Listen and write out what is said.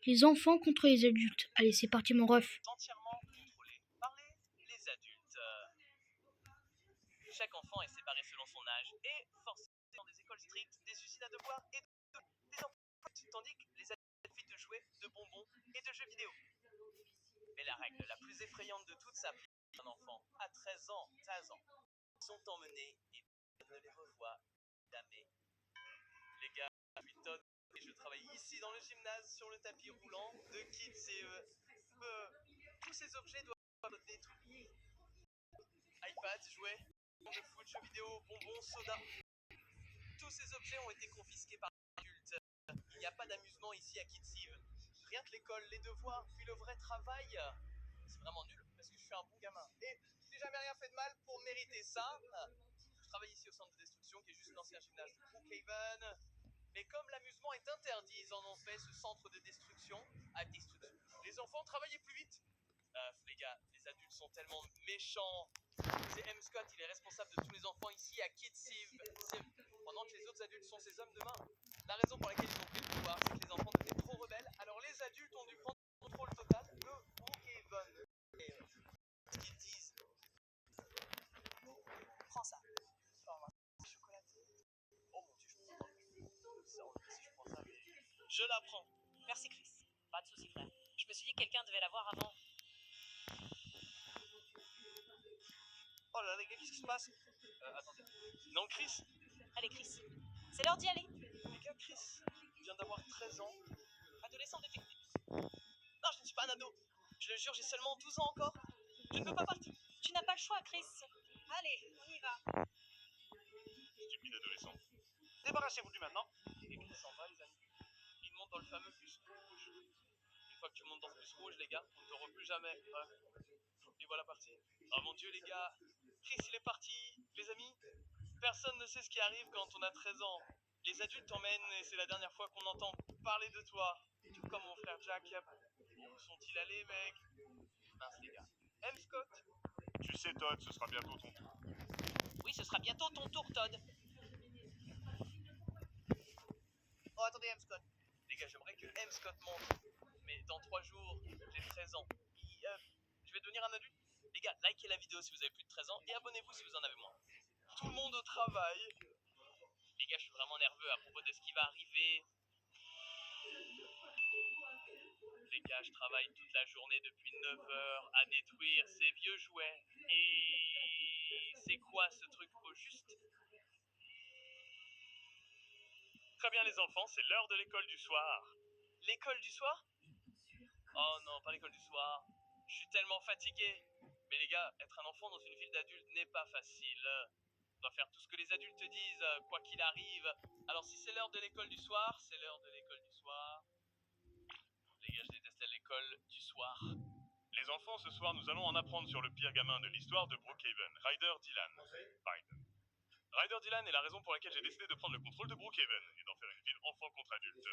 Les enfants contre les adultes. Allez, c'est parti mon ref. Entièrement contrôlé par les adultes. Chaque enfant est séparé selon son âge et forcé dans des écoles strictes, des usines à devoirs et des emplois, tandis que les adultes profitent de jouets, de bonbons et de jeux vidéo. Mais la règle la plus effrayante de toute s'applique à un enfant à 13 ans, 15 ans. Ils sont emmenés et personne ne les revoit jamais. Les gars, je suis Todd et je travaille ici dans le gymnase sur le tapis roulant de Kids et tous ces objets doivent être détruits. iPad, jouets, de foot, jeux vidéo, bonbons, soda. Tous ces objets ont été confisqués par adultes. Il n'y a pas d'amusement ici à Kitsiv. Rien que l'école, les devoirs, puis le vrai travail. C'est vraiment nul parce que je suis un bon gamin. Et j'ai jamais rien fait de mal pour mériter ça. Je travaille ici au centre de destruction qui est juste l'ancien gymnase de Brookhaven. Mais comme l'amusement est interdit, ils en ont fait ce centre de destruction à destruction. Les enfants, travaillez plus vite. Les gars, les adultes sont tellement méchants. C'est M. Scott, il est responsable de tous les enfants ici à Kitsiv. Pendant que les autres adultes sont ses hommes de main. La raison pour laquelle ils ont pris le pouvoir, c'est que les enfants étaient trop rebelles. Alors les adultes ont dû prendre le contrôle total de Brookhaven. Et ce qu'ils disent. Prends ça. Oh, chocolaté. Oh mon dieu, je prends ça. Si je prends ça, mais... Je la prends. Merci Chris. Pas de soucis frère. Je me suis dit que quelqu'un devait l'avoir avant. Oh là là, les gars, qu'est-ce qui se passe? Attendez. Non, Chris? Allez Chris, c'est l'heure d'y aller. Les gars, Chris vient d'avoir 13 ans. Adolescent détective. Non, je ne suis pas un ado. Je le jure, j'ai seulement 12 ans encore. Je ne peux pas partir. Tu n'as pas le choix Chris. Allez, on y va. Stupide adolescent. Débarrassez-vous de lui maintenant. Et Chris s'en va, les amis. Il monte dans le fameux bus rouge. Une fois que tu montes dans ce bus rouge, les gars, on ne te revoit plus jamais. Et voilà parti. Oh mon dieu, les gars. Chris, il est parti. Les amis, personne ne sait ce qui arrive quand on a 13 ans. Les adultes t'emmènent et c'est la dernière fois qu'on entend parler de toi. Tout comme mon frère Jack. Où sont-ils allés, mec? Mince, les gars. M. Scott. Tu sais, Todd, ce sera bientôt ton tour. Oui, ce sera bientôt ton tour Todd. Oh, attendez, M. Scott. Les gars, j'aimerais que M. Scott monte. Mais dans 3 jours, j'ai 13 ans. Je vais devenir un adulte. Les gars, likez la vidéo si vous avez plus de 13 ans et abonnez-vous si vous en avez moins. Tout le monde au travail. Les gars, je suis vraiment nerveux à propos de ce qui va arriver. Les gars, je travaille toute la journée depuis 9 heures à détruire ces vieux jouets. Et c'est quoi ce truc au juste? Très bien les enfants, c'est l'heure de l'école du soir. L'école du soir? Oh non, pas l'école du soir. Je suis tellement fatigué. Mais les gars, être un enfant dans une ville d'adultes n'est pas facile. On doit faire tout ce que les adultes te disent, quoi qu'il arrive. Alors si c'est l'heure de l'école du soir, c'est l'heure de l'école du soir. Les gars, je déteste l'école du soir. Les enfants, ce soir, nous allons en apprendre sur le pire gamin de l'histoire de Brookhaven, Ryder Dylan. Ryder Dylan est la raison pour laquelle j'ai décidé de prendre le contrôle de Brookhaven et d'en faire une ville enfant contre adulte.